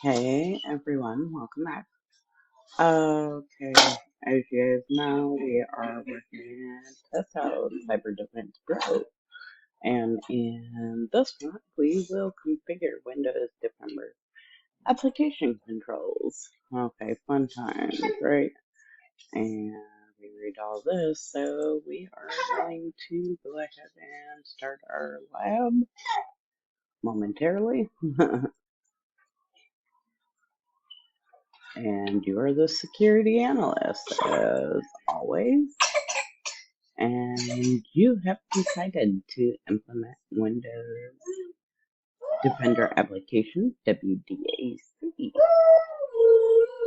Hey everyone, welcome back. Okay, as you guys know, we are working at TestOut CyberDefense Pro, and in this one, we will configure Windows Defender application controls. Okay, fun times, right? And we read all this, so we are going to go ahead and start our lab momentarily. And you are the security analyst, as always. And you have decided to implement Windows Defender Application, WDAC.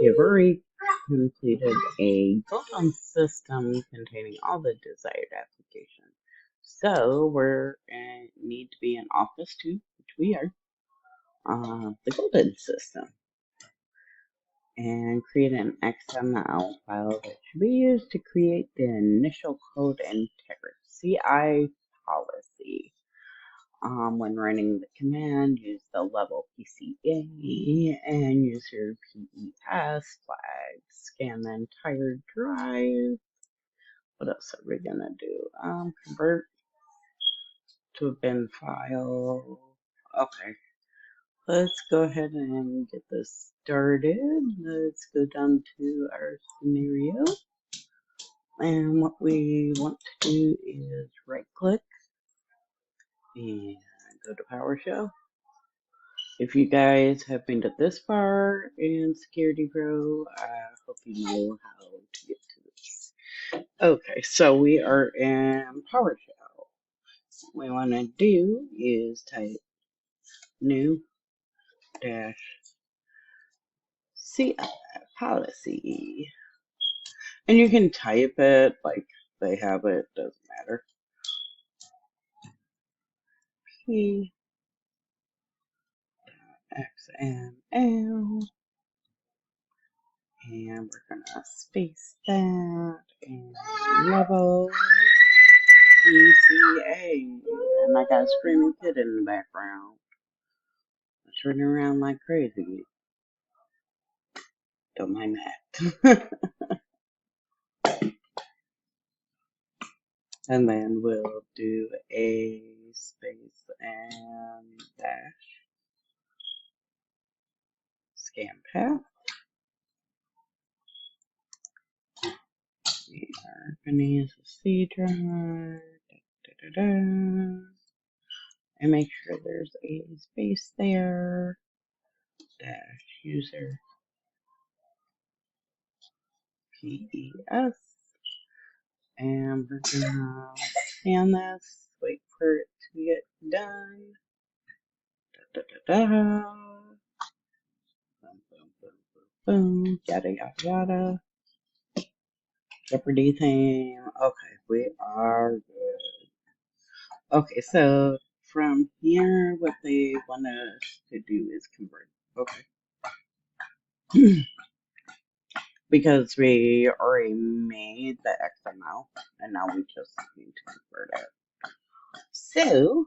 You've already completed a built-on system containing all the desired applications. So we're need to be in Office 2, which we are, the golden system, and create an XML file that should be used to create the initial code and CI policy. When running the command, use the level PCA and use your PES flag. Scan the entire drive. What else are we gonna do? Convert to a bin file. Okay. Let's go ahead and get this started. Let's go down to our scenario. And what we want to do is right click and go to PowerShell. If you guys have made it this far in Security Pro, I hope you know how to get to this. Okay, so we are in PowerShell. What we want to do is type new dash CI policy. And you can type it like they have it, doesn't matter. P XML. And we're gonna space that and level PCA. And I got a screaming kid in the background. I'm turning around like crazy. Don't mind that. And then we'll do a space and dash scan path. We are gonna use a C drive. And make sure there's a space there. Dash user PES. And we're gonna scan this, wait for it to get done. Da, da, da, da. Boom, boom, boom, boom, boom. Yada, yada, yada. Jeopardy thing. Okay, we are good. Okay, so from here, what they want us to do is convert. Okay. Because we already made the XML, and now we just need to convert it. So,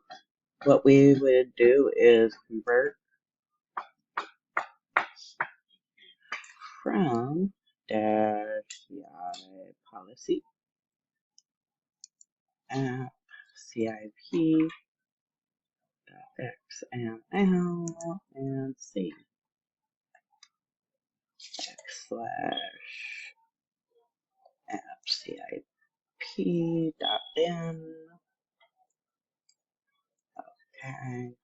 what we would do is convert from dash CI policy app CIP XML and C slash app CIP dot bin. Okay.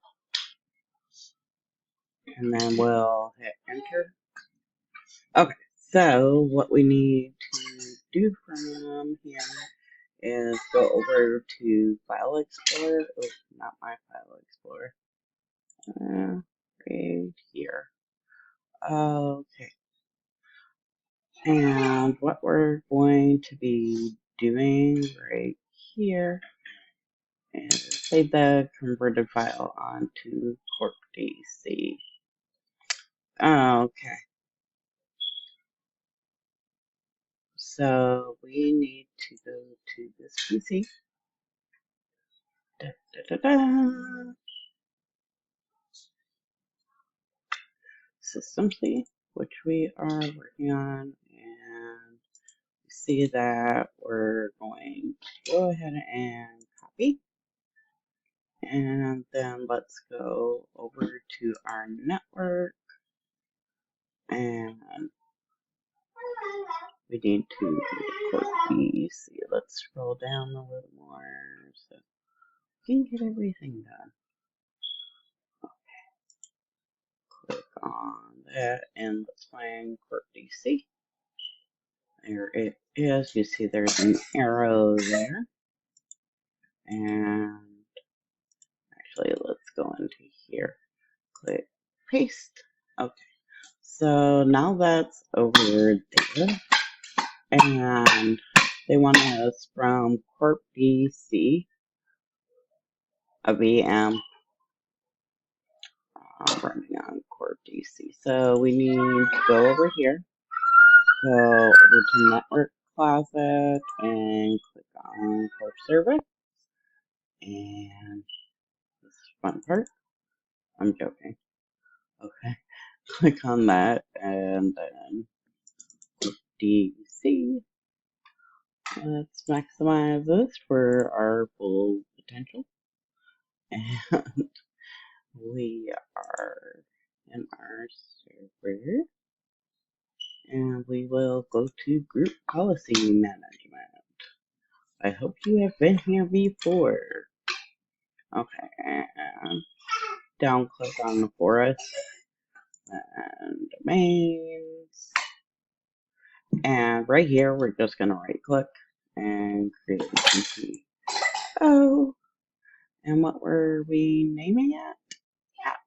And then we'll hit enter. Okay, so what we need to do from here is go over to File Explorer. Oh, not my File Explorer. Right here. Okay. And what we're going to be doing right here is save the converted file onto Corp DC. Okay. So we need to go to this PC. Da, da, da, da. System C, which we are working on, and see that we're going to go ahead and copy, and then let's go over to our network, and we need to click DC. Let's scroll down a little more so we can get everything done. Click on that, and let's find Corp DC. There it is. You see there's an arrow there. And actually, let's go into here. Click paste. Okay. So now that's over there. And they want us from Corp DC, a VM running on Corp DC. So we need to go over here, go over to Network Closet, and click on Corp Server. And this is fun part. I'm joking. Okay. Click on that, and then DC. Let's maximize this for our full potential. And we are in our server. And we will go to Group Policy Management. I hope you have been here before. Okay, and down click on the forest and domains. And right here, we're just going to right click and create a CP. Oh, and what were we naming it? App.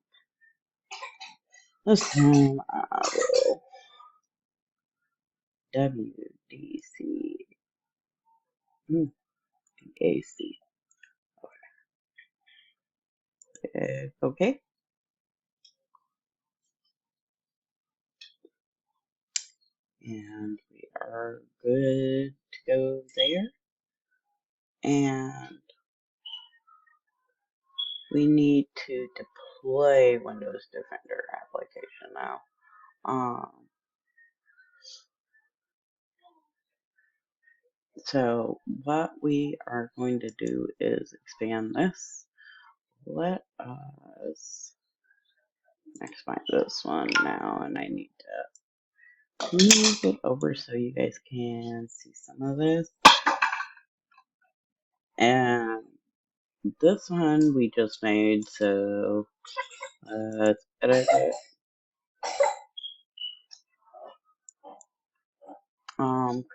This time I will WDC. DAC. Okay. And we are good to go there. And we need to deploy Windows Defender application now. So what we are going to do is expand this. Let us expand this one now, and I need to move it over so you guys can see some of this. And this one we just made, so let's edit it.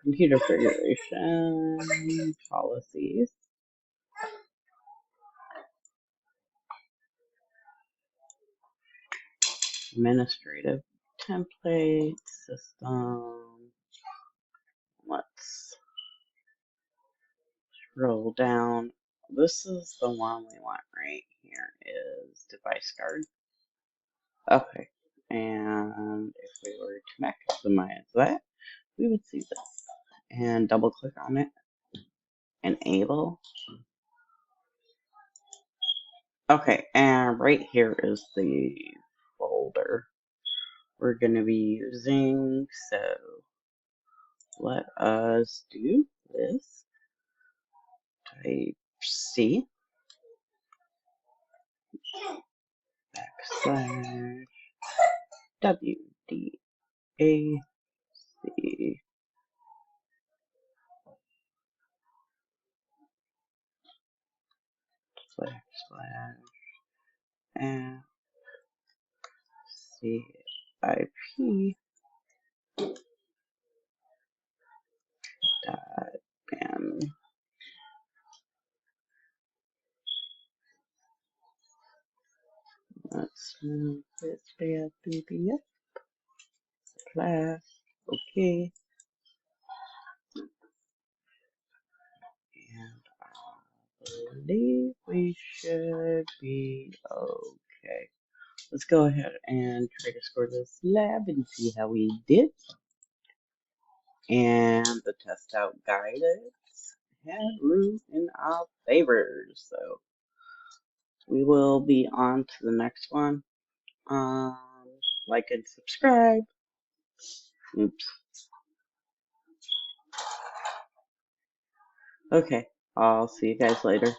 Computer configuration policies. Administrative template system. Let's scroll down. This is the one we want right here is device guard. Okay, and if we were to maximize that, we would see this. And double click on it. Enable. Okay, and right here is the folder we're going to be using. So let us do this. Type C \WDAC and CIP .bam. Let's move this to BBS class. Okay. And I believe we should be okay. Let's go ahead and try to score this lab and see how we did. And the test out guidance had room in our favor. So we will be on to the next one. like and subscribe. Oops. Okay, I'll see you guys later.